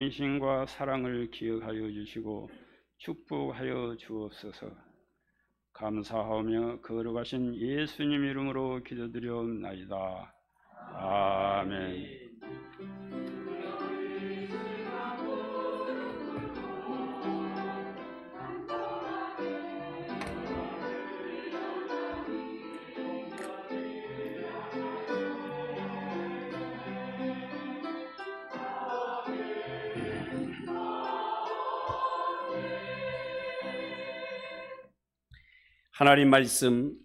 신과 사랑을 기억하여 주시고 축복하여 주옵소서. 감사하며 거룩하신 예수님 이름으로 기도드리옵나이다. 아멘. 하나님 말씀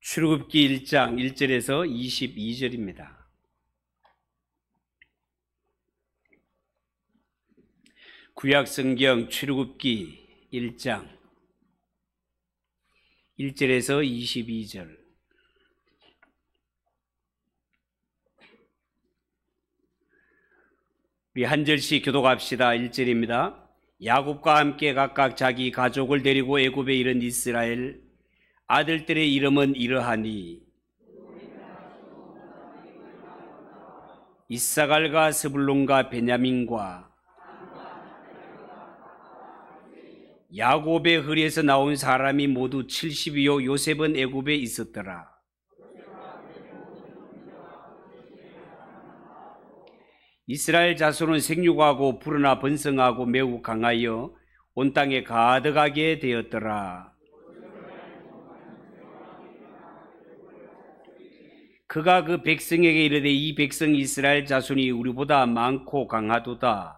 출애굽기 1장 1절에서 22절입니다. 구약 성경 출애굽기 1장 1절에서 22절. 우리 한 절씩 교독합시다. 1절입니다. 야곱과 함께 각각 자기 가족을 데리고 애굽에 이른 이스라엘 아들들의 이름은 이러하니 이사갈과 스불론과 베냐민과 야곱의 허리에서 나온 사람이 모두 70이요 요셉은 애굽에 있었더라. 이스라엘 자손은 생육하고 푸르나 번성하고 매우 강하여 온 땅에 가득하게 되었더라. 그가 그 백성에게 이르되 이 백성 이스라엘 자손이 우리보다 많고 강하도다.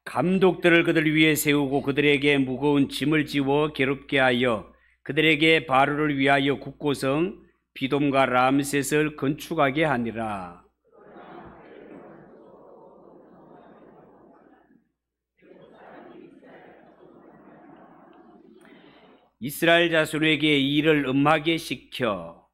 감독들을 그들 위에 세우고 그들에게 무거운 짐을 지워 괴롭게 하여 그들에게 바로를 위하여 국고성 비돔과 람셋을 건축하게 하니라. 이스라엘 자손에게 이 일을 엄하게 시켜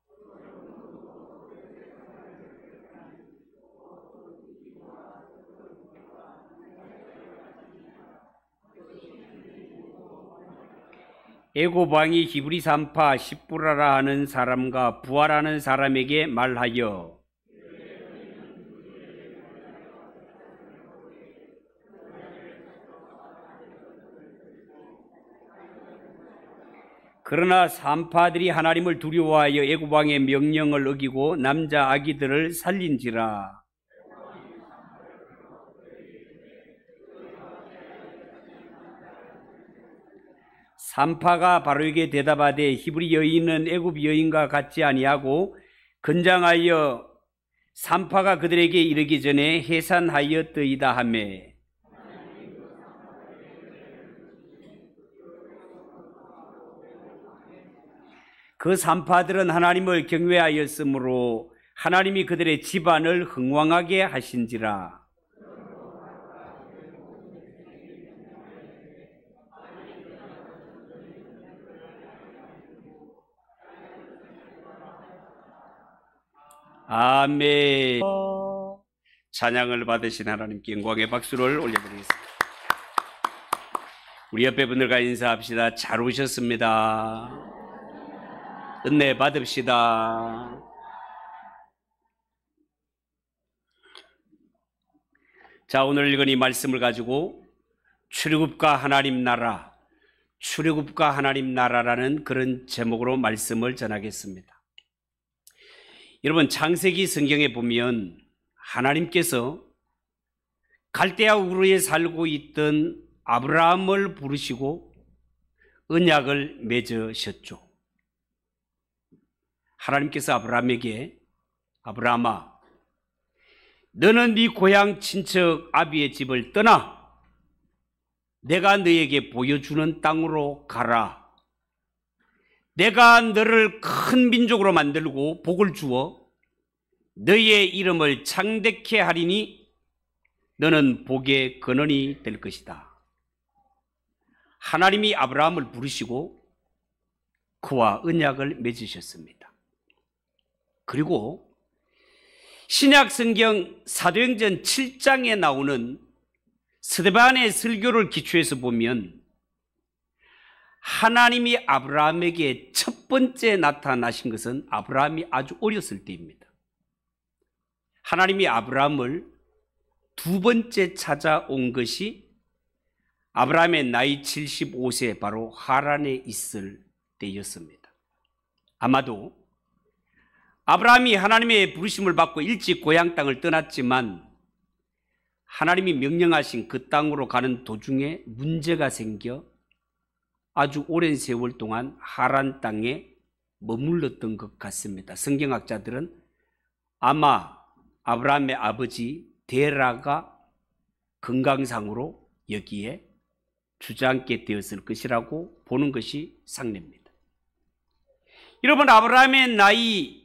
애굽 왕이 히브리 산파 십부라라 하는 사람과 부하라는 사람에게 말하여 그러나 산파들이 하나님을 두려워하여 애굽 왕의 명령을 어기고 남자 아기들을 살린지라. 산파가 바로에게 대답하되 히브리 여인은 애굽 여인과 같지 아니하고 건장하여 산파가 그들에게 이르기 전에 해산하였더이다 하매 그 산파들은 하나님을 경외하였으므로 하나님이 그들의 집안을 흥왕하게 하신지라. 아멘. 찬양을 받으신 하나님께 영광의 박수를 올려드리겠습니다. 우리 옆에 분들과 인사합시다. 잘 오셨습니다. 은혜 받읍시다. 자, 오늘 읽은 이 말씀을 가지고 출애굽과 하나님 나라, 출애굽과 하나님 나라라는 그런 제목으로 말씀을 전하겠습니다. 여러분, 창세기 성경에 보면 하나님께서 갈대아 우르에 살고 있던 아브라함을 부르시고 언약을 맺으셨죠. 하나님께서 아브라함에게 아브라함아, 너는 네 고향 친척 아비의 집을 떠나 내가 너에게 보여주는 땅으로 가라. 내가 너를 큰 민족으로 만들고 복을 주어 너희의 이름을 창대케 하리니 너는 복의 근원이 될 것이다. 하나님이 아브라함을 부르시고 그와 언약을 맺으셨습니다. 그리고 신약 성경 사도행전 7장에 나오는 스데반의 설교를 기초해서 보면 하나님이 아브라함에게 첫 번째 나타나신 것은 아브라함이 아주 어렸을 때입니다. 하나님이 아브라함을 두 번째 찾아온 것이 아브라함의 나이 75세 바로 하란에 있을 때였습니다. 아마도 아브라함이 하나님의 부르심을 받고 일찍 고향 땅을 떠났지만 하나님이 명령하신 그 땅으로 가는 도중에 문제가 생겨 아주 오랜 세월 동안 하란 땅에 머물렀던 것 같습니다. 성경학자들은 아마 아브라함의 아버지 데라가 건강상으로 여기에 주저앉게 되었을 것이라고 보는 것이 상례입니다. 여러분, 아브라함의 나이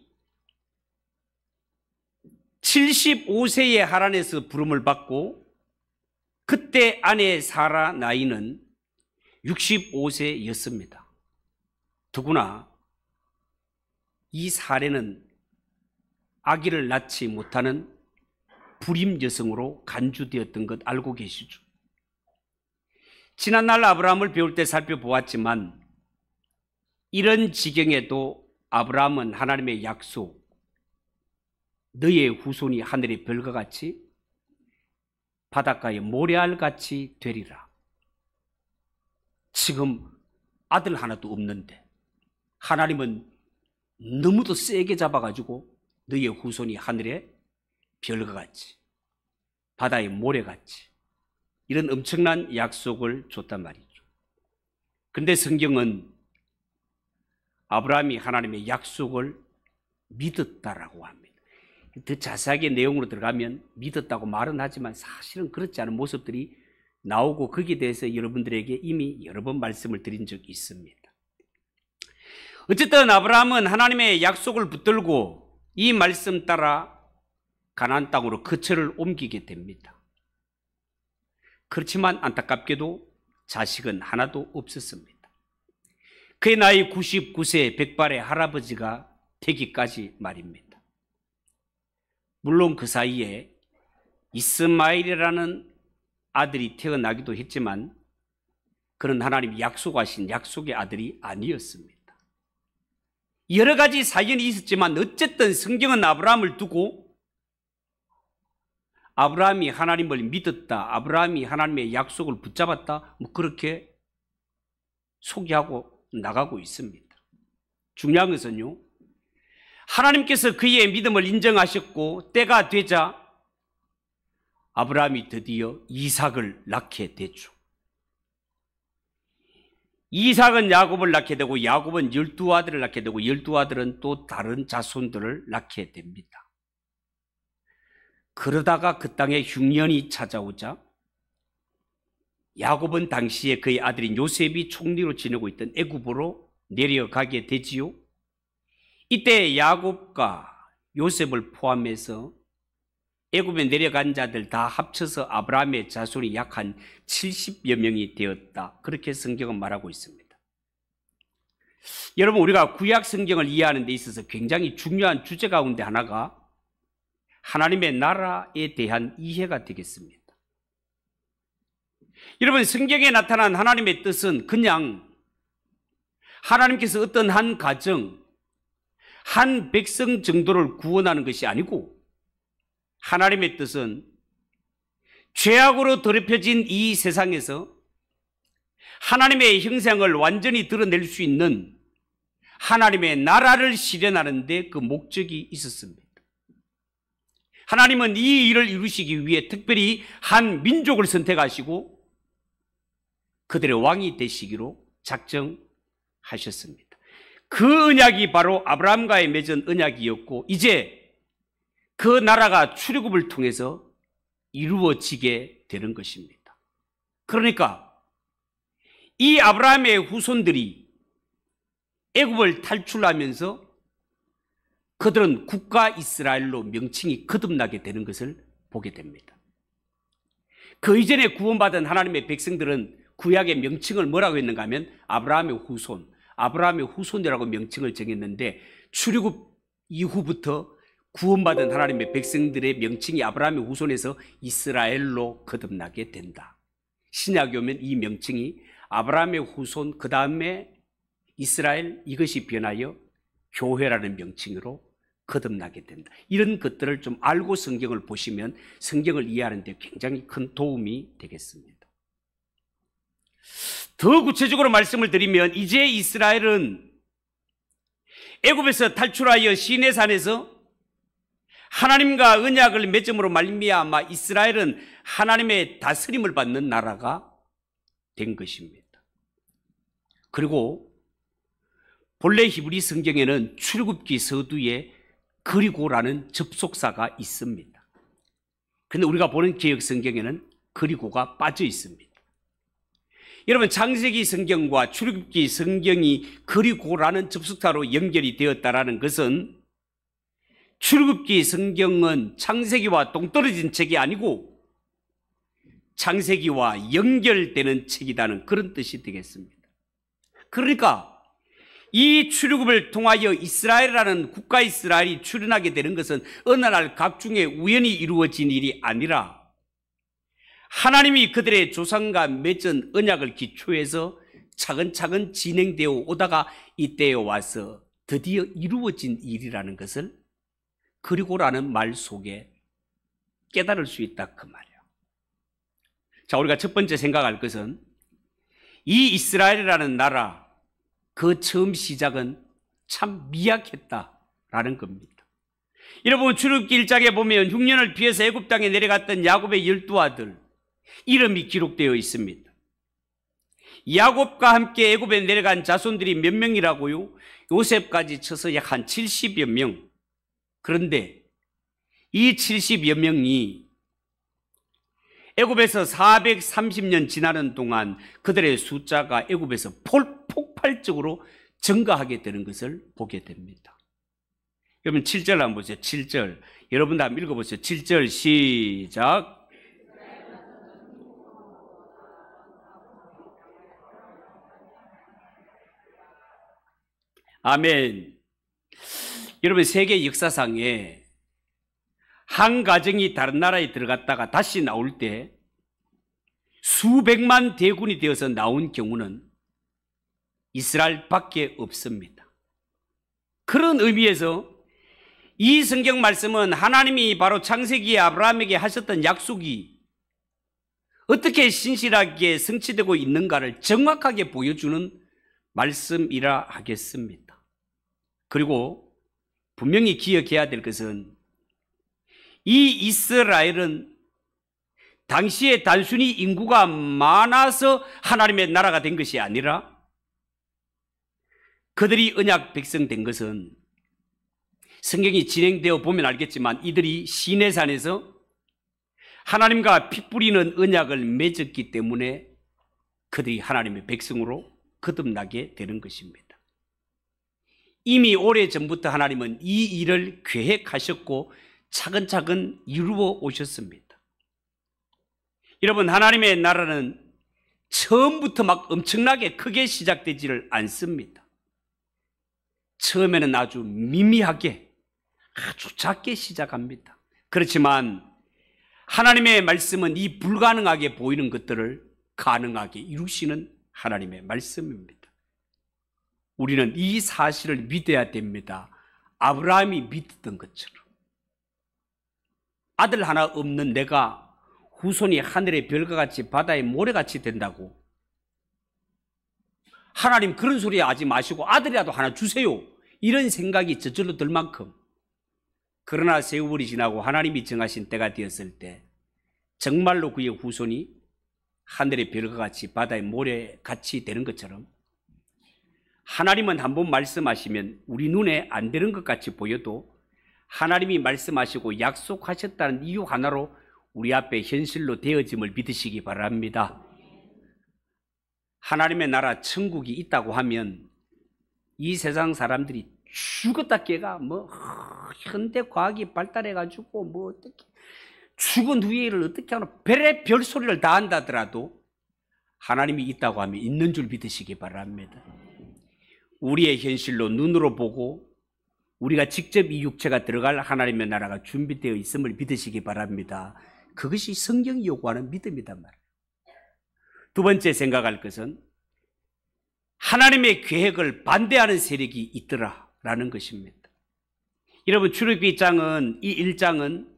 75세에 하란에서 부름을 받고 그때 아내 사라 나이는 65세였습니다. 더구나 이 사례는 아기를 낳지 못하는 불임 여성으로 간주되었던 것 알고 계시죠? 지난날 아브라함을 배울 때 살펴보았지만 이런 지경에도 아브라함은 하나님의 약속, 너의 후손이 하늘의 별과 같이 바닷가의 모래알같이 되리라. 지금 아들 하나도 없는데 하나님은 너무도 세게 잡아가지고 너의 후손이 하늘의 별과 같이 바다의 모래같이 이런 엄청난 약속을 줬단 말이죠. 그런데 성경은 아브라함이 하나님의 약속을 믿었다라고 합니다. 더 자세하게 내용으로 들어가면 믿었다고 말은 하지만 사실은 그렇지 않은 모습들이 나오고 거기에 대해서 여러분들에게 이미 여러 번 말씀을 드린 적이 있습니다. 어쨌든 아브라함은 하나님의 약속을 붙들고 이 말씀 따라 가나안 땅으로 거처를 옮기게 됩니다. 그렇지만 안타깝게도 자식은 하나도 없었습니다. 그의 나이 99세 백발의 할아버지가 되기까지 말입니다. 물론 그 사이에 이스마엘이라는 아들이 태어나기도 했지만 그는 하나님이 약속하신 약속의 아들이 아니었습니다. 여러 가지 사연이 있었지만 어쨌든 성경은 아브라함을 두고 아브라함이 하나님을 믿었다, 아브라함이 하나님의 약속을 붙잡았다, 뭐 그렇게 소개하고 나가고 있습니다. 중요한 것은요, 하나님께서 그의 믿음을 인정하셨고 때가 되자 아브라함이 드디어 이삭을 낳게 되죠. 이삭은 야곱을 낳게 되고 야곱은 12아들을 낳게 되고 12아들은 또 다른 자손들을 낳게 됩니다. 그러다가 그 땅에 흉년이 찾아오자 야곱은 당시에 그의 아들인 요셉이 총리로 지내고 있던 애굽으로 내려가게 되지요. 이때 야곱과 요셉을 포함해서 애굽에 내려간 자들 다 합쳐서 아브라함의 자손이 약 한 70여 명이 되었다. 그렇게 성경은 말하고 있습니다. 여러분, 우리가 구약 성경을 이해하는 데 있어서 굉장히 중요한 주제 가운데 하나가 하나님의 나라에 대한 이해가 되겠습니다. 여러분, 성경에 나타난 하나님의 뜻은 그냥 하나님께서 어떤 한 가정, 한 백성 정도를 구원하는 것이 아니고 하나님의 뜻은 죄악으로 더럽혀진 이 세상에서 하나님의 형상을 완전히 드러낼 수 있는 하나님의 나라를 실현하는 데 그 목적이 있었습니다. 하나님은 이 일을 이루시기 위해 특별히 한 민족을 선택하시고 그들의 왕이 되시기로 작정하셨습니다. 그 언약이 바로 아브라함과의 맺은 언약이었고 이제 그 나라가 출애굽을 통해서 이루어지게 되는 것입니다. 그러니까 이 아브라함의 후손들이 애굽을 탈출하면서 그들은 국가 이스라엘로 명칭이 거듭나게 되는 것을 보게 됩니다. 그 이전에 구원받은 하나님의 백성들은 구약의 명칭을 뭐라고 했는가 하면 아브라함의 후손, 아브라함의 후손이라고 명칭을 정했는데 출애굽 이후부터 구원받은 하나님의 백성들의 명칭이 아브라함의 후손에서 이스라엘로 거듭나게 된다. 신약에 오면 이 명칭이 아브라함의 후손, 그 다음에 이스라엘, 이것이 변하여 교회라는 명칭으로 거듭나게 된다. 이런 것들을 좀 알고 성경을 보시면 성경을 이해하는 데 굉장히 큰 도움이 되겠습니다. 더 구체적으로 말씀을 드리면 이제 이스라엘은 애굽에서 탈출하여 시내산에서 하나님과 언약을 맺음으로 말미암아 이스라엘은 하나님의 다스림을 받는 나라가 된 것입니다. 그리고 본래 히브리 성경에는 출애굽기 서두에 그리고라는 접속사가 있습니다. 그런데 우리가 보는 개역 성경에는 그리고가 빠져 있습니다. 여러분, 창세기 성경과 출애굽기 성경이 그리고라는 접속사로 연결이 되었다라는 것은 출애굽기 성경은 창세기와 동떨어진 책이 아니고 창세기와 연결되는 책이라는 그런 뜻이 되겠습니다. 그러니까 이 출애굽을 통하여 이스라엘이라는 국가 이스라엘이 출현하게 되는 것은 어느 날 각중에 우연히 이루어진 일이 아니라 하나님이 그들의 조상과 맺은 언약을 기초해서 차근차근 진행되어 오다가 이때에 와서 드디어 이루어진 일이라는 것을 그리고라는 말 속에 깨달을 수 있다 그 말이에요. 자, 우리가 첫 번째 생각할 것은 이 이스라엘이라는 나라 그 처음 시작은 참 미약했다라는 겁니다. 여러분, 출애굽기 1장에 보면 흉년을 피해서 애굽 땅에 내려갔던 야곱의 12아들 이름이 기록되어 있습니다. 야곱과 함께 애굽에 내려간 자손들이 몇 명이라고요? 요셉까지 쳐서 약 한 70여 명. 그런데 이 70여 명이 애굽에서 430년 지나는 동안 그들의 숫자가 애굽에서 폭발적으로 증가하게 되는 것을 보게 됩니다. 여러분 7절 한번 보세요. 7절. 여러분 다 한번 읽어보세요. 7절 시작. 아멘. 여러분, 세계 역사상에 한 가정이 다른 나라에 들어갔다가 다시 나올 때 수백만 대군이 되어서 나온 경우는 이스라엘밖에 없습니다. 그런 의미에서 이 성경 말씀은 하나님이 바로 창세기에 아브라함에게 하셨던 약속이 어떻게 신실하게 성취되고 있는가를 정확하게 보여주는 말씀이라 하겠습니다. 그리고 분명히 기억해야 될 것은 이 이스라엘은 당시에 단순히 인구가 많아서 하나님의 나라가 된 것이 아니라 그들이 언약 백성 된 것은 성경이 진행되어 보면 알겠지만 이들이 시내산에서 하나님과 피 뿌리는 언약을 맺었기 때문에 그들이 하나님의 백성으로 거듭나게 되는 것입니다. 이미 오래전부터 하나님은 이 일을 계획하셨고 차근차근 이루어 오셨습니다. 여러분, 하나님의 나라는 처음부터 막 엄청나게 크게 시작되지를 않습니다. 처음에는 아주 미미하게 아주 작게 시작합니다. 그렇지만 하나님의 말씀은 이 불가능하게 보이는 것들을 가능하게 이루시는 하나님의 말씀입니다. 우리는 이 사실을 믿어야 됩니다. 아브라함이 믿었던 것처럼 아들 하나 없는 내가 후손이 하늘의 별과 같이 바다의 모래같이 된다고, 하나님 그런 소리 하지 마시고 아들이라도 하나 주세요, 이런 생각이 저절로 들 만큼, 그러나 세월이 지나고 하나님이 정하신 때가 되었을 때 정말로 그의 후손이 하늘의 별과 같이 바다의 모래같이 되는 것처럼 하나님은 한번 말씀하시면 우리 눈에 안 되는 것 같이 보여도 하나님이 말씀하시고 약속하셨다는 이유 하나로 우리 앞에 현실로 되어짐을 믿으시기 바랍니다. 하나님의 나라 천국이 있다고 하면 이 세상 사람들이 죽었다 깨가 현대 과학이 발달해가지고 어떻게 죽은 후에를 어떻게 하나 별의 소리를 다 한다더라도 하나님이 있다고 하면 있는 줄 믿으시기 바랍니다. 우리의 현실로 눈으로 보고 우리가 직접 이 육체가 들어갈 하나님의 나라가 준비되어 있음을 믿으시기 바랍니다. 그것이 성경이 요구하는 믿음이단 말이에요. 두 번째 생각할 것은 하나님의 계획을 반대하는 세력이 있더라라는 것입니다. 여러분, 출애굽기 1장은 이 1장은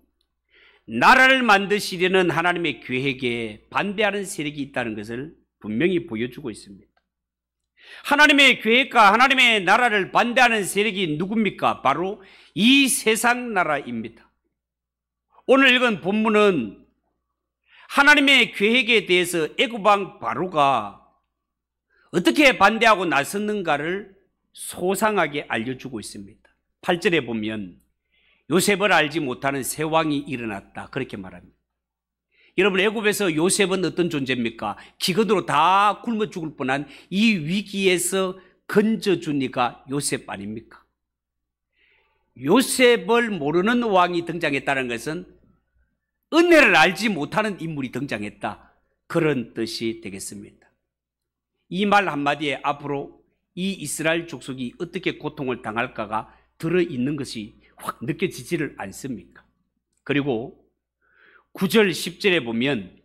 나라를 만드시려는 하나님의 계획에 반대하는 세력이 있다는 것을 분명히 보여주고 있습니다. 하나님의 계획과 하나님의 나라를 반대하는 세력이 누굽니까? 바로 이 세상 나라입니다. 오늘 읽은 본문은 하나님의 계획에 대해서 애굽 왕 바로가 어떻게 반대하고 나섰는가를 소상하게 알려주고 있습니다. 8절에 보면 요셉을 알지 못하는 새 왕이 일어났다, 그렇게 말합니다. 여러분, 애굽에서 요셉은 어떤 존재입니까? 기근으로 다 굶어 죽을 뻔한 이 위기에서 건져준 이가 요셉 아닙니까? 요셉을 모르는 왕이 등장했다는 것은 은혜를 알지 못하는 인물이 등장했다, 그런 뜻이 되겠습니다. 이 말 한마디에 앞으로 이 이스라엘 족속이 어떻게 고통을 당할까가 들어있는 것이 확 느껴지지를 않습니까? 그리고 9절 10절에 보면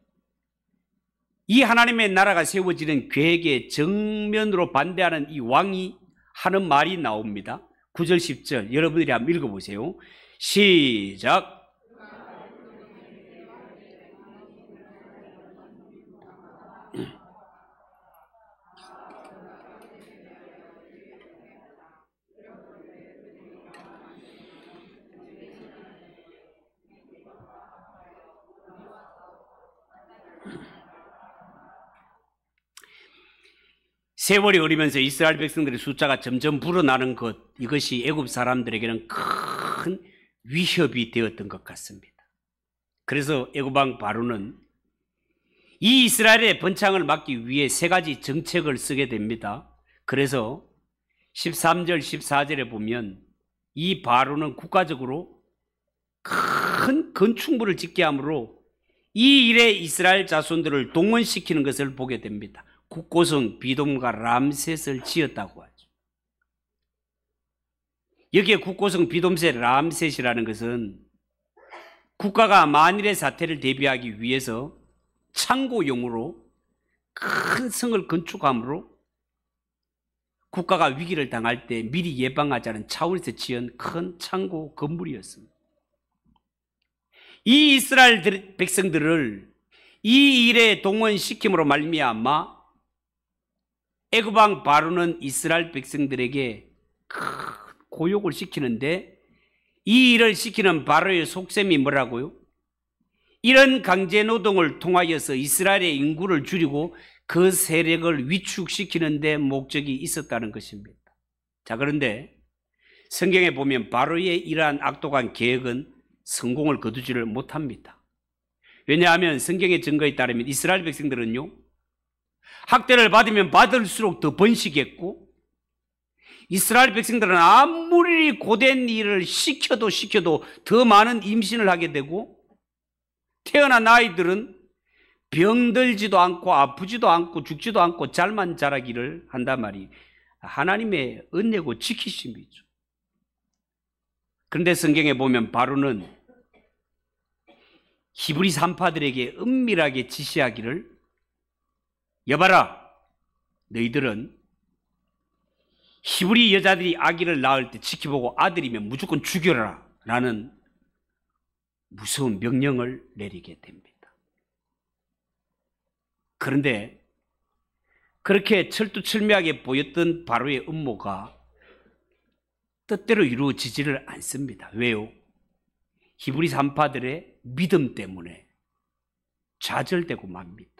이 하나님의 나라가 세워지는 계획에 정면으로 반대하는 이 왕이 하는 말이 나옵니다. 9절 10절 여러분들이 한번 읽어보세요. 시작. 세월이 흐르면서 이스라엘 백성들의 숫자가 점점 불어나는 것, 이것이 애굽 사람들에게는 큰 위협이 되었던 것 같습니다. 그래서 애굽 왕 바로는 이 이스라엘의 번창을 막기 위해 세 가지 정책을 쓰게 됩니다. 그래서 13절 14절에 보면 이 바로는 국가적으로 큰 건축물을 짓게 하므로 이 일에 이스라엘 자손들을 동원시키는 것을 보게 됩니다. 국고성 비돔과 람셋을 지었다고 하죠. 여기에 국고성 비돔셋 람셋이라는 것은 국가가 만일의 사태를 대비하기 위해서 창고용으로 큰 성을 건축함으로 국가가 위기를 당할 때 미리 예방하자는 차원에서 지은 큰 창고 건물이었습니다. 이 이스라엘 백성들을 이 일에 동원시킴으로 말미암아 애굽 왕 바로는 이스라엘 백성들에게 큰 고욕을 시키는데, 이 일을 시키는 바로의 속셈이 뭐라고요? 이런 강제 노동을 통하여서 이스라엘의 인구를 줄이고 그 세력을 위축시키는 데 목적이 있었다는 것입니다. 자, 그런데 성경에 보면 바로의 이러한 악독한 계획은 성공을 거두지를 못합니다. 왜냐하면 성경의 증거에 따르면 이스라엘 백성들은요, 학대를 받으면 받을수록 더 번식했고, 이스라엘 백성들은 아무리 고된 일을 시켜도 더 많은 임신을 하게 되고, 태어난 아이들은 병들지도 않고 아프지도 않고 죽지도 않고 잘만 자라기를 한단 말이에요. 하나님의 은혜고 지키심이죠. 그런데 성경에 보면 바로는 히브리 산파들에게 은밀하게 지시하기를, 여봐라, 너희들은 히브리 여자들이 아기를 낳을 때 지켜보고 아들이면 무조건 죽여라 라는 무서운 명령을 내리게 됩니다. 그런데 그렇게 철두철미하게 보였던 바로의 음모가 뜻대로 이루어지지를 않습니다. 왜요? 히브리 산파들의 믿음 때문에 좌절되고 맙니다.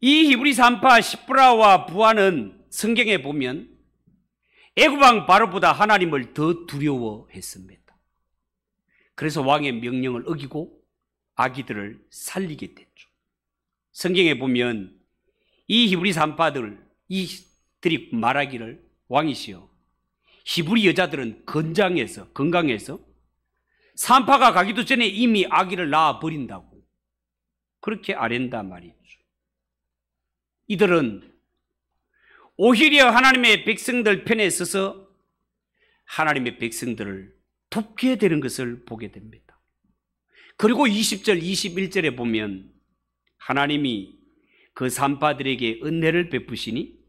이 히브리 산파 시브라와 부하는 성경에 보면 애굽 왕 바로보다 하나님을 더 두려워했습니다. 그래서 왕의 명령을 어기고 아기들을 살리게 됐죠. 성경에 보면 이 히브리 산파들, 이들이 말하기를, 왕이시여, 히브리 여자들은 건강해서 산파가 가기도 전에 이미 아기를 낳아 버린다고 그렇게 아랜단 말이죠. 이들은 오히려 하나님의 백성들 편에 서서 하나님의 백성들을 돕게 되는 것을 보게 됩니다. 그리고 20절, 21절에 보면 하나님이 그 산파들에게 은혜를 베푸시니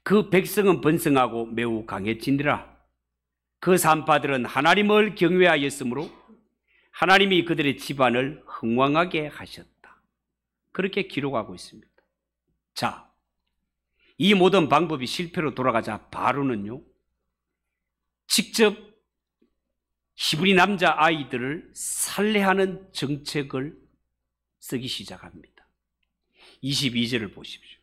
그 백성은 번성하고 매우 강해지니라. 그 산파들은 하나님을 경외하였으므로 하나님이 그들의 집안을 흥왕하게 하셨다. 그렇게 기록하고 있습니다. 자, 이 모든 방법이 실패로 돌아가자 바로는요, 직접 히브리 남자 아이들을 살해하는 정책을 쓰기 시작합니다. 22절을 보십시오.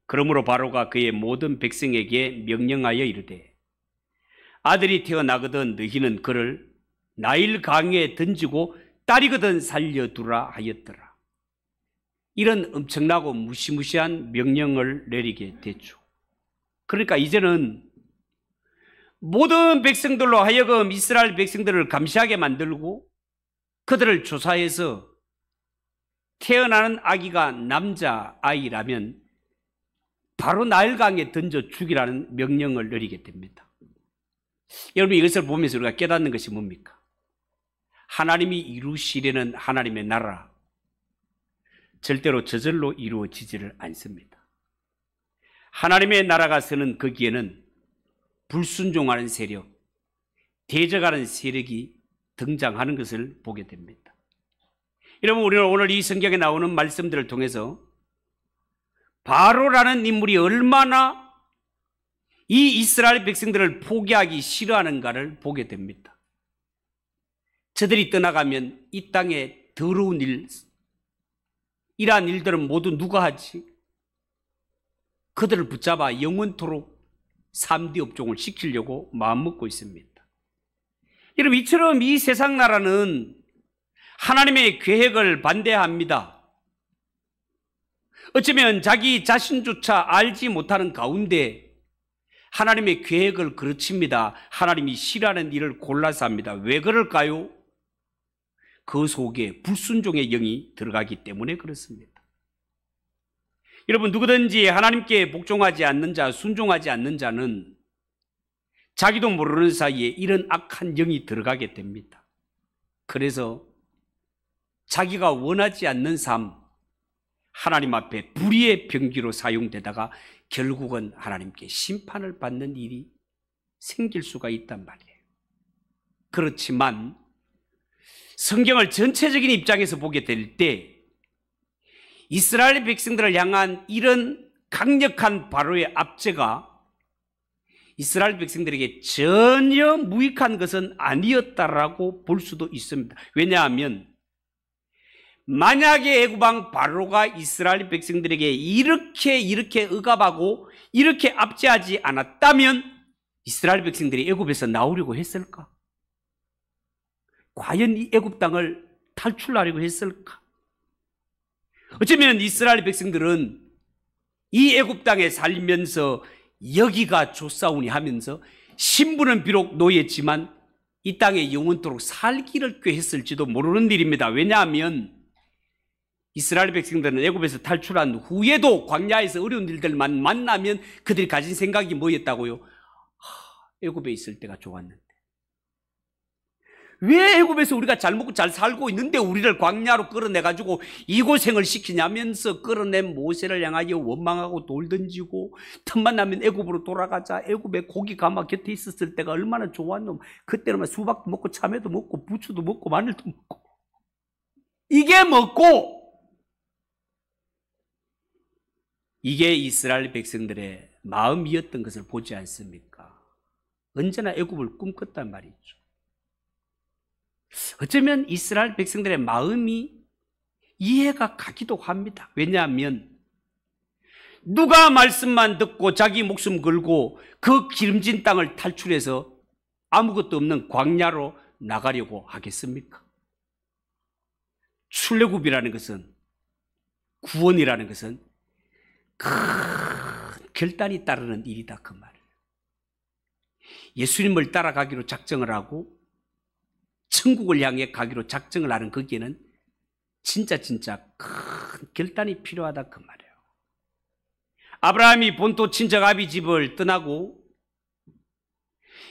그러므로 바로가 그의 모든 백성에게 명령하여 이르되 아들이 태어나거든 너희는 그를 나일 강에 던지고 딸이거든 살려두라 하였더라. 이런 엄청나고 무시무시한 명령을 내리게 됐죠. 그러니까 이제는 모든 백성들로 하여금 이스라엘 백성들을 감시하게 만들고 그들을 조사해서 태어나는 아기가 남자아이라면 바로 나일강에 던져 죽이라는 명령을 내리게 됩니다. 여러분, 이것을 보면서 우리가 깨닫는 것이 뭡니까? 하나님이 이루시려는 하나님의 나라, 절대로 저절로 이루어지지를 않습니다. 하나님의 나라가 서는 거기에는 불순종하는 세력, 대적하는 세력이 등장하는 것을 보게 됩니다. 여러분, 우리는 오늘 이 성경에 나오는 말씀들을 통해서 바로라는 인물이 얼마나 이 이스라엘 백성들을 포기하기 싫어하는가를 보게 됩니다. 저들이 떠나가면 이 땅에 더러운 일, 이러한 일들은 모두 누가 하지? 그들을 붙잡아 영원토록 3D 업종을 시키려고 마음먹고 있습니다. 여러분, 이처럼 이 세상 나라는 하나님의 계획을 반대합니다. 어쩌면 자기 자신조차 알지 못하는 가운데 하나님의 계획을 그르칩니다. 하나님이 싫어하는 일을 골라서 합니다. 왜 그럴까요? 그 속에 불순종의 영이 들어가기 때문에 그렇습니다. 여러분, 누구든지 하나님께 복종하지 않는 자, 순종하지 않는 자는 자기도 모르는 사이에 이런 악한 영이 들어가게 됩니다. 그래서 자기가 원하지 않는 삶, 하나님 앞에 불의의 병기로 사용되다가 결국은 하나님께 심판을 받는 일이 생길 수가 있단 말이에요. 그렇지만 성경을 전체적인 입장에서 보게 될 때 이스라엘 백성들을 향한 이런 강력한 바로의 압제가 이스라엘 백성들에게 전혀 무익한 것은 아니었다라고 볼 수도 있습니다. 왜냐하면 만약에 애굽왕 바로가 이스라엘 백성들에게 이렇게 억압하고 이렇게 압제하지 않았다면 이스라엘 백성들이 애굽에서 나오려고 했을까? 과연 이 애굽 땅을 탈출하려고 했을까? 어쩌면 이스라엘 백성들은 이 애굽 땅에 살면서 여기가 좋사오니 하면서 신분은 비록 노예지만 이 땅에 영원토록 살기를 꾀했을지도 모르는 일입니다. 왜냐하면 이스라엘 백성들은 애굽에서 탈출한 후에도 광야에서 어려운 일들만 만나면 그들이 가진 생각이 뭐였다고요? 애굽에 있을 때가 좋았는데, 왜 애굽에서 우리가 잘 먹고 잘 살고 있는데 우리를 광야로 끌어내가지고 이 고생을 시키냐면서 끌어낸 모세를 향하여 원망하고 돌 던지고, 틈만 나면 애굽으로 돌아가자, 애굽에 고기 가마 곁에 있었을 때가 얼마나 좋았노. 그때는 수박도 먹고 참외도 먹고 부추도 먹고 마늘도 먹고 이게 먹고, 이게 이스라엘 백성들의 마음이었던 것을 보지 않습니까? 언제나 애굽을 꿈꿨단 말이죠. 어쩌면 이스라엘 백성들의 마음이 이해가 가기도 합니다. 왜냐하면 누가 말씀만 듣고 자기 목숨 걸고 그 기름진 땅을 탈출해서 아무것도 없는 광야로 나가려고 하겠습니까? 출애굽이라는 것은, 구원이라는 것은 큰 결단이 따르는 일이다, 그 말이에요. 예수님을 따라가기로 작정을 하고 천국을 향해 가기로 작정을 하는 거기에는 진짜 큰 결단이 필요하다, 그 말이에요. 아브라함이 본토 친척 아비 집을 떠나고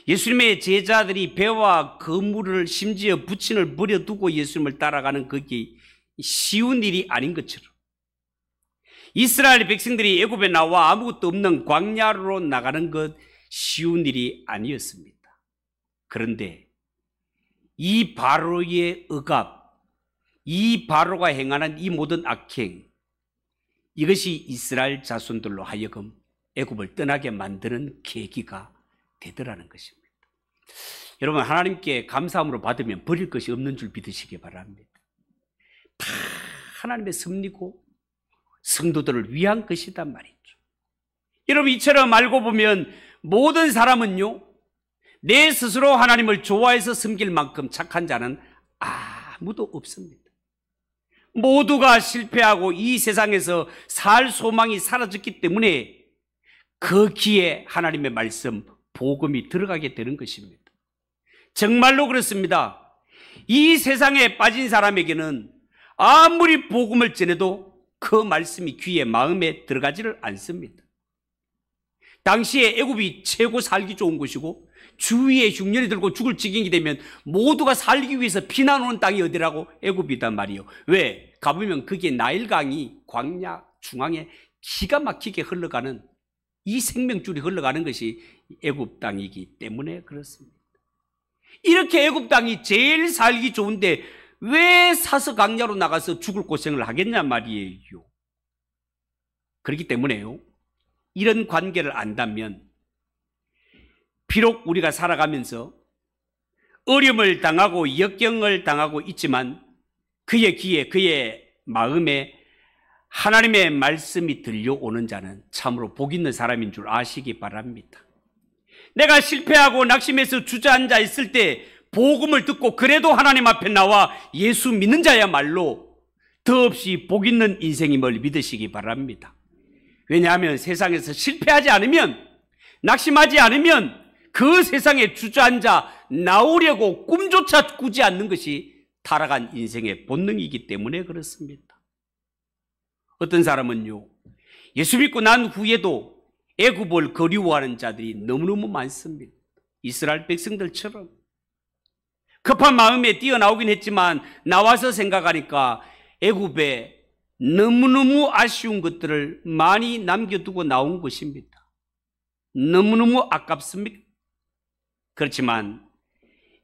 예수님의 제자들이 배와 그물을 심지어 부친을 버려두고 예수님을 따라가는 그게 쉬운 일이 아닌 것처럼 이스라엘 백성들이 애굽에 나와 아무것도 없는 광야로 나가는 것 쉬운 일이 아니었습니다. 그런데 이 바로의 억압, 이 바로가 행하는 이 모든 악행, 이것이 이스라엘 자손들로 하여금 애굽을 떠나게 만드는 계기가 되더라는 것입니다. 여러분, 하나님께 감사함으로 받으면 버릴 것이 없는 줄 믿으시기 바랍니다. 다 하나님의 섭리고 성도들을 위한 것이단 말이죠. 여러분, 이처럼 알고 보면 모든 사람은요, 내 스스로 하나님을 좋아해서 섬길 만큼 착한 자는 아무도 없습니다. 모두가 실패하고 이 세상에서 살 소망이 사라졌기 때문에 거기에 하나님의 말씀, 복음이 들어가게 되는 것입니다. 정말로 그렇습니다. 이 세상에 빠진 사람에게는 아무리 복음을 전해도 그 말씀이 귀에 마음에 들어가지를 않습니다. 당시에 애굽이 최고 살기 좋은 곳이고 주위에 흉년이 들고 죽을 지경이 되면 모두가 살기 위해서 피난 오는 땅이 어디라고? 애굽이단 말이에요. 왜? 가보면 그게 나일강이 광야 중앙에 기가 막히게 흘러가는, 이 생명줄이 흘러가는 것이 애굽 땅이기 때문에 그렇습니다. 이렇게 애굽 땅이 제일 살기 좋은데 왜 사서 광야로 나가서 죽을 고생을 하겠냐 말이에요. 그렇기 때문에요, 이런 관계를 안다면 비록 우리가 살아가면서 어려움을 당하고 역경을 당하고 있지만 그의 귀에, 그의 마음에 하나님의 말씀이 들려오는 자는 참으로 복 있는 사람인 줄 아시기 바랍니다. 내가 실패하고 낙심해서 주저앉아 있을 때 복음을 듣고 그래도 하나님 앞에 나와 예수 믿는 자야말로 더없이 복 있는 인생임을 믿으시기 바랍니다. 왜냐하면 세상에서 실패하지 않으면, 낙심하지 않으면 그 세상에 주저앉아 나오려고 꿈조차 꾸지 않는 것이 타락한 인생의 본능이기 때문에 그렇습니다. 어떤 사람은요, 예수 믿고 난 후에도 애굽을 그리워하는 자들이 너무너무 많습니다. 이스라엘 백성들처럼 급한 마음에 뛰어나오긴 했지만 나와서 생각하니까 애굽에 너무너무 아쉬운 것들을 많이 남겨두고 나온 것입니다. 너무너무 아깝습니까? 그렇지만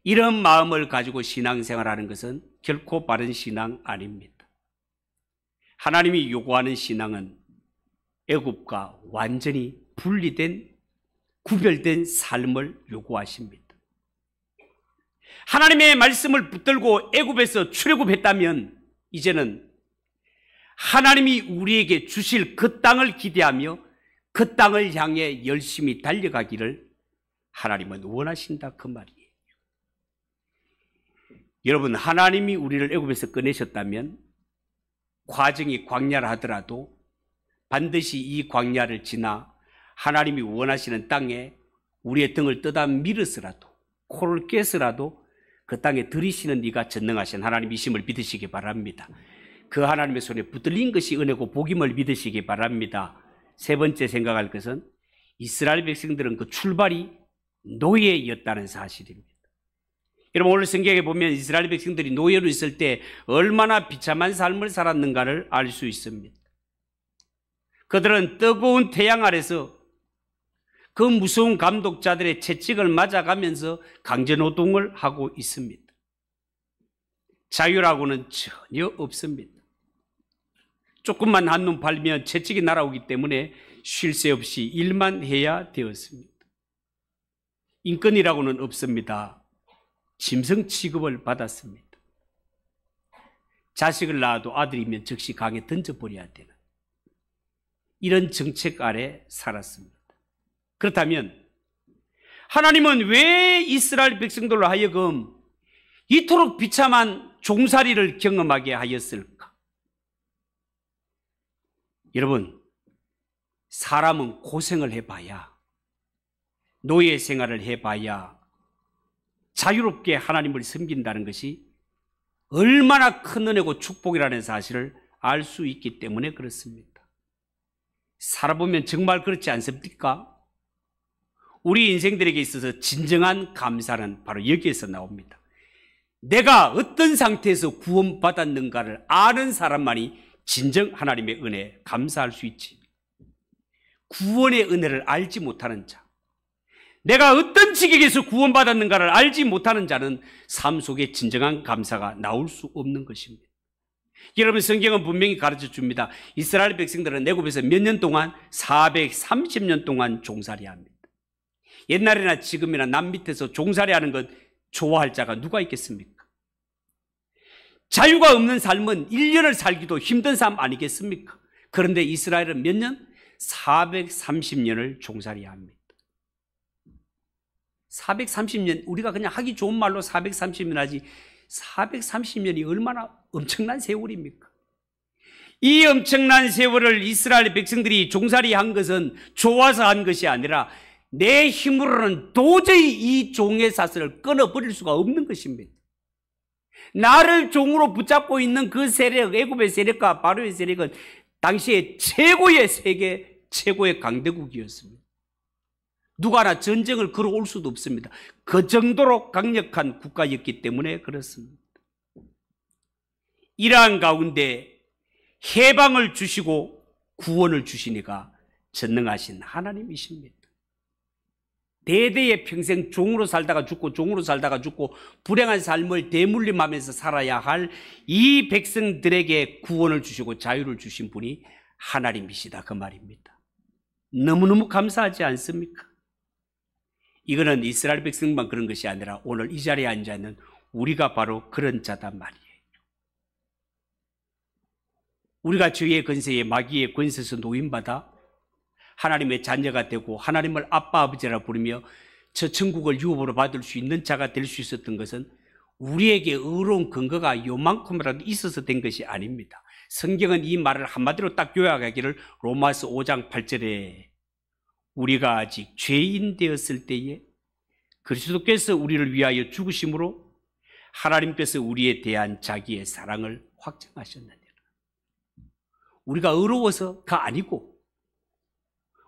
이런 마음을 가지고 신앙생활하는 것은 결코 바른 신앙 아닙니다. 하나님이 요구하는 신앙은 애굽과 완전히 분리된, 구별된 삶을 요구하십니다. 하나님의 말씀을 붙들고 애굽에서 출애굽했다면 이제는 하나님이 우리에게 주실 그 땅을 기대하며 그 땅을 향해 열심히 달려가기를 하나님은 원하신다, 그 말이에요. 여러분, 하나님이 우리를 애굽에서 꺼내셨다면 과정이 광야라 하더라도 반드시 이 광야를 지나 하나님이 원하시는 땅에 우리의 등을 떠다 밀어서라도, 코를 깨서라도 그 땅에 들이시는 이가 전능하신 하나님이심을 믿으시기 바랍니다. 그 하나님의 손에 붙들린 것이 은혜고 복임을 믿으시기 바랍니다. 세 번째 생각할 것은 이스라엘 백성들은 그 출발이 노예였다는 사실입니다. 여러분, 오늘 성경에 보면 이스라엘 백성들이 노예로 있을 때 얼마나 비참한 삶을 살았는가를 알 수 있습니다. 그들은 뜨거운 태양 아래서 그 무서운 감독자들의 채찍을 맞아가면서 강제노동을 하고 있습니다. 자유라고는 전혀 없습니다. 조금만 한눈 팔면 채찍이 날아오기 때문에 쉴 새 없이 일만 해야 되었습니다. 인권이라고는 없습니다. 짐승 취급을 받았습니다. 자식을 낳아도 아들이면 즉시 강에 던져버려야 되는 이런 정책 아래 살았습니다. 그렇다면 하나님은 왜 이스라엘 백성들로 하여금 이토록 비참한 종살이를 경험하게 하였을까? 여러분, 사람은 고생을 해봐야, 노예 생활을 해봐야 자유롭게 하나님을 섬긴다는 것이 얼마나 큰 은혜고 축복이라는 사실을 알 수 있기 때문에 그렇습니다. 살아보면 정말 그렇지 않습니까? 우리 인생들에게 있어서 진정한 감사는 바로 여기에서 나옵니다. 내가 어떤 상태에서 구원받았는가를 아는 사람만이 진정 하나님의 은혜에 감사할 수 있지. 구원의 은혜를 알지 못하는 자, 내가 어떤 지경에서 구원받았는가를 알지 못하는 자는 삶 속에 진정한 감사가 나올 수 없는 것입니다. 여러분, 성경은 분명히 가르쳐 줍니다. 이스라엘 백성들은 애굽에서 몇 년 동안? 430년 동안 종살이합니다. 옛날이나 지금이나 남 밑에서 종살이하는 것 좋아할 자가 누가 있겠습니까? 자유가 없는 삶은 1년을 살기도 힘든 삶 아니겠습니까? 그런데 이스라엘은 몇 년? 430년을 종살이합니다. 430년, 우리가 그냥 하기 좋은 말로 430년 하지 430년이 얼마나 엄청난 세월입니까? 이 엄청난 세월을 이스라엘 백성들이 종살이 한 것은 좋아서 한 것이 아니라 내 힘으로는 도저히 이 종의 사슬을 끊어버릴 수가 없는 것입니다. 나를 종으로 붙잡고 있는 그 세력, 애굽의 세력과 바로의 세력은 당시에 최고의 세계, 최고의 강대국이었습니다. 누가 하나 전쟁을 걸어올 수도 없습니다. 그 정도로 강력한 국가였기 때문에 그렇습니다. 이러한 가운데 해방을 주시고 구원을 주시니까 전능하신 하나님이십니다. 대대의 평생 종으로 살다가 죽고 종으로 살다가 죽고 불행한 삶을 대물림하면서 살아야 할 이 백성들에게 구원을 주시고 자유를 주신 분이 하나님이시다, 그 말입니다. 너무너무 감사하지 않습니까? 이거는 이스라엘 백성만 그런 것이 아니라 오늘 이 자리에 앉아 있는 우리가 바로 그런 자단 말이에요. 우리가 죄의 권세에 마귀의 권세에서 노임받아 하나님의 자녀가 되고 하나님을 아빠 아버지라 부르며 저 천국을 유업으로 받을 수 있는 자가 될 수 있었던 것은 우리에게 의로운 근거가 요만큼이라도 있어서 된 것이 아닙니다. 성경은 이 말을 한마디로 딱 요약하기를 로마서 5장 8절에 우리가 아직 죄인 되었을 때에 그리스도께서 우리를 위하여 죽으심으로 하나님께서 우리에 대한 자기의 사랑을 확증하셨느니라. 우리가 의로워서가 아니고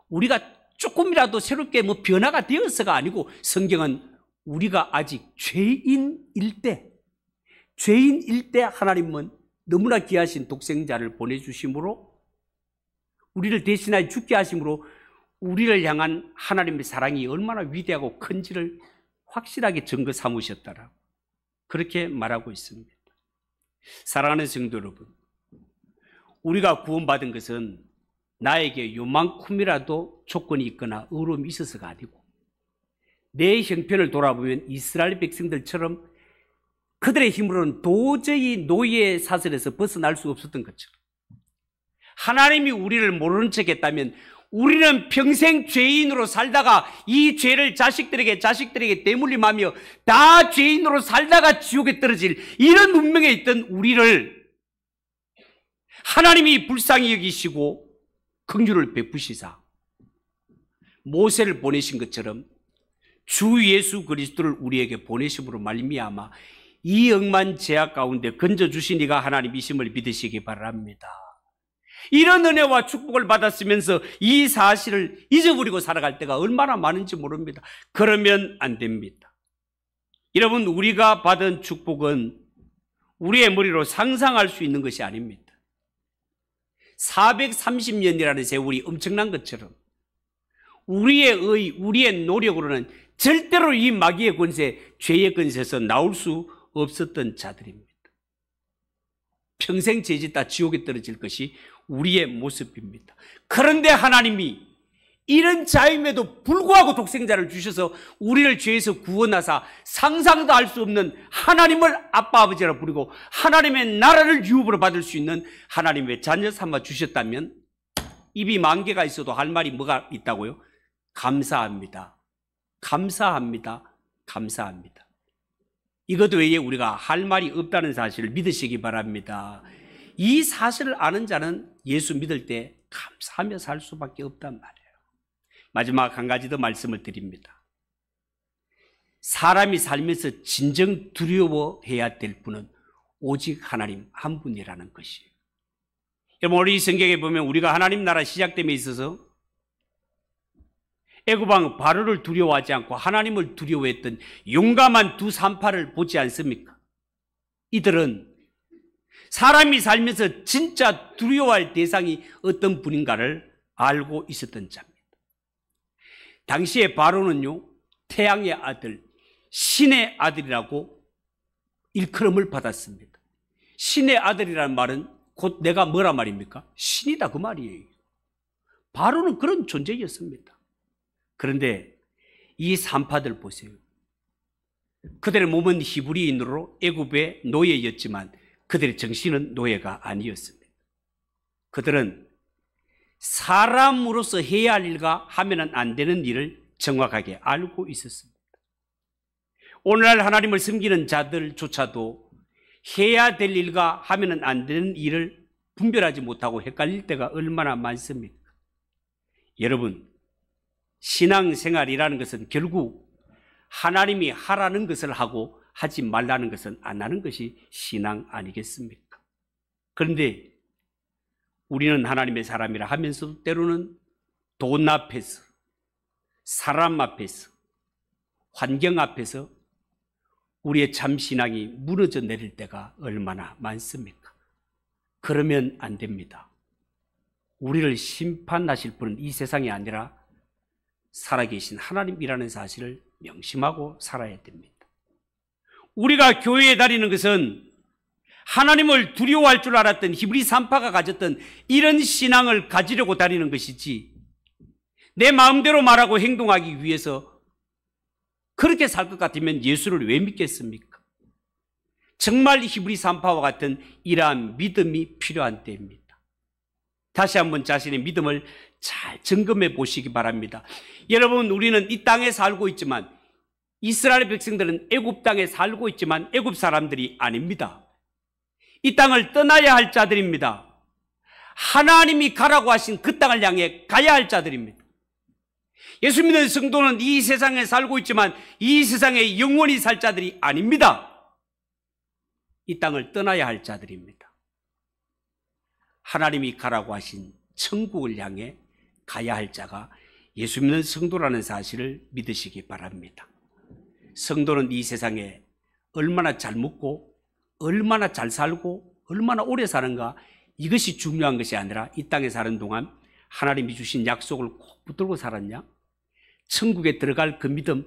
우리가 조금이라도 새롭게 변화가 되어서가 아니고 성경은 우리가 아직 죄인일 때 하나님은 너무나 귀하신 독생자를 보내주심으로 우리를 대신하여 죽게 하심으로 우리를 향한 하나님의 사랑이 얼마나 위대하고 큰지를 확실하게 증거 삼으셨다라고 그렇게 말하고 있습니다. 사랑하는 성도 여러분, 우리가 구원받은 것은 나에게 요만큼이라도 조건이 있거나 의로움이 있어서가 아니고 내 형편을 돌아보면 이스라엘 백성들처럼 그들의 힘으로는 도저히 노예의 사슬에서 벗어날 수 없었던 것처럼 하나님이 우리를 모르는 척 했다면 우리는 평생 죄인으로 살다가 이 죄를 자식들에게 대물림하며 다 죄인으로 살다가 지옥에 떨어질 이런 운명에 있던 우리를 하나님이 불쌍히 여기시고 긍휼을 베푸시사 모세를 보내신 것처럼 주 예수 그리스도를 우리에게 보내심으로 말미암아 이 억만 죄악 가운데 건져주신 이가 하나님이심을 믿으시기 바랍니다. 이런 은혜와 축복을 받았으면서 이 사실을 잊어버리고 살아갈 때가 얼마나 많은지 모릅니다. 그러면 안 됩니다. 여러분, 우리가 받은 축복은 우리의 머리로 상상할 수 있는 것이 아닙니다. 430년이라는 세월이 엄청난 것처럼 우리의 노력으로는 절대로 이 마귀의 권세, 죄의 권세에서 나올 수 없었던 자들입니다. 평생 죄짓다 지옥에 떨어질 것이 우리의 모습입니다. 그런데 하나님이 이런 자임에도 불구하고 독생자를 주셔서 우리를 죄에서 구원하사 상상도 할 수 없는 하나님을 아빠 아버지라 부르고 하나님의 나라를 유업으로 받을 수 있는 하나님의 자녀 삼아 주셨다면 입이 10,000개가 있어도 할 말이 뭐가 있다고요? 감사합니다. 감사합니다. 감사합니다. 이것 외에 우리가 할 말이 없다는 사실을 믿으시기 바랍니다. 이 사실을 아는 자는 예수 믿을 때 감사하며 살 수밖에 없단 말이에요. 마지막 한 가지 더 말씀을 드립니다. 사람이 살면서 진정 두려워해야 될 분은 오직 하나님 한 분이라는 것이에요. 여러분, 우리 성경에 보면 우리가 하나님 나라 시작됨에 있어서 애굽왕 바로를 두려워하지 않고 하나님을 두려워했던 용감한 두 산파를 보지 않습니까? 이들은 사람이 살면서 진짜 두려워할 대상이 어떤 분인가를 알고 있었던 자입니다. 당시에 바로는요, 태양의 아들, 신의 아들이라고 일컬음을 받았습니다. 신의 아들이라는 말은 곧 내가 뭐란 말입니까? 신이다 그 말이에요. 바로는 그런 존재였습니다. 그런데 이 산파들 보세요. 그들의 몸은 히브리인으로 애굽의 노예였지만 그들의 정신은 노예가 아니었습니다. 그들은 사람으로서 해야 할 일과 하면 안 되는 일을 정확하게 알고 있었습니다. 오늘날 하나님을 섬기는 자들조차도 해야 될 일과 하면 안 되는 일을 분별하지 못하고 헷갈릴 때가 얼마나 많습니까? 여러분, 신앙생활이라는 것은 결국 하나님이 하라는 것을 하고 하지 말라는 것은 안 하는 것이 신앙 아니겠습니까? 그런데 우리는 하나님의 사람이라 하면서도 때로는 돈 앞에서, 사람 앞에서, 환경 앞에서 우리의 참 신앙이 무너져 내릴 때가 얼마나 많습니까? 그러면 안 됩니다. 우리를 심판하실 분은 이 세상이 아니라 살아계신 하나님이라는 사실을 명심하고 살아야 됩니다. 우리가 교회에 다니는 것은 하나님을 두려워할 줄 알았던 히브리 산파가 가졌던 이런 신앙을 가지려고 다니는 것이지, 내 마음대로 말하고 행동하기 위해서 그렇게 살 것 같으면 예수를 왜 믿겠습니까? 정말 히브리 산파와 같은 이러한 믿음이 필요한 때입니다. 다시 한번 자신의 믿음을 잘 점검해 보시기 바랍니다. 여러분, 우리는 이 땅에 살고 있지만, 이스라엘 백성들은 애굽 땅에 살고 있지만 애굽 사람들이 아닙니다. 이 땅을 떠나야 할 자들입니다. 하나님이 가라고 하신 그 땅을 향해 가야 할 자들입니다. 예수 믿는 성도는 이 세상에 살고 있지만 이 세상에 영원히 살 자들이 아닙니다. 이 땅을 떠나야 할 자들입니다. 하나님이 가라고 하신 천국을 향해 가야 할 자가 예수 믿는 성도라는 사실을 믿으시기 바랍니다. 성도는 이 세상에 얼마나 잘 먹고 얼마나 잘 살고 얼마나 오래 사는가, 이것이 중요한 것이 아니라 이 땅에 사는 동안 하나님이 주신 약속을 꼭 붙들고 살았냐? 천국에 들어갈 그 믿음,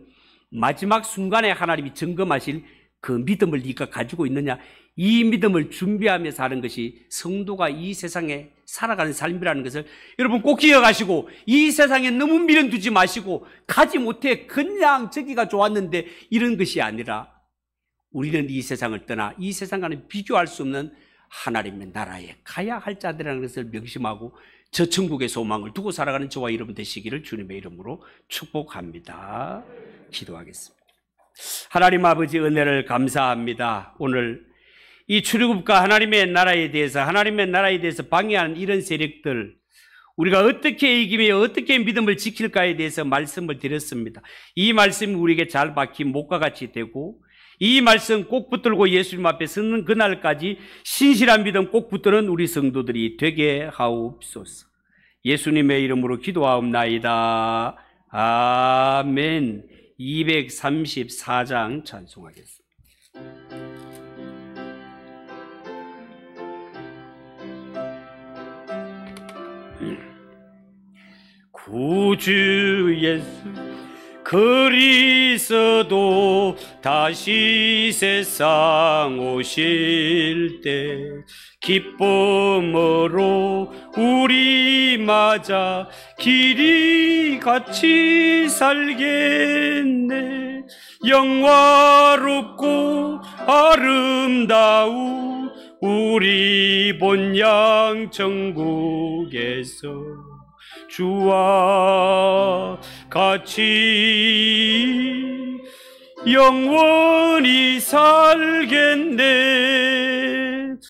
마지막 순간에 하나님이 점검하실 그 믿음을 네가 가지고 있느냐? 이 믿음을 준비하며 사는 것이 성도가 이 세상에 살아가는 삶이라는 것을 여러분 꼭 기억하시고, 이 세상에 너무 미련 두지 마시고, 가지 못해 그냥 저기가 좋았는데 이런 것이 아니라, 우리는 이 세상을 떠나 이 세상과는 비교할 수 없는 하나님의 나라에 가야 할 자들이라는 것을 명심하고 저 천국의 소망을 두고 살아가는 저와 여러분 되시기를 주님의 이름으로 축복합니다. 기도하겠습니다. 하나님 아버지, 은혜를 감사합니다. 오늘 이 출애굽과 하나님의 나라에 대해서 방해하는 이런 세력들, 우리가 어떻게 이기며 어떻게 믿음을 지킬까에 대해서 말씀을 드렸습니다. 이 말씀이 우리에게 잘 박힌 목과 같이 되고, 이 말씀 꼭 붙들고 예수님 앞에 서는 그날까지 신실한 믿음 꼭 붙드는 우리 성도들이 되게 하옵소서. 예수님의 이름으로 기도하옵나이다. 아멘. 234장 찬송하겠습니다. 구주 예수 그리스도 다시 세상 오실 때 기쁨으로 우리 맞아 길이 같이 살겠네. 영화롭고 아름다운 우리 본향 천국에서 주와 같이 영원히 살겠네.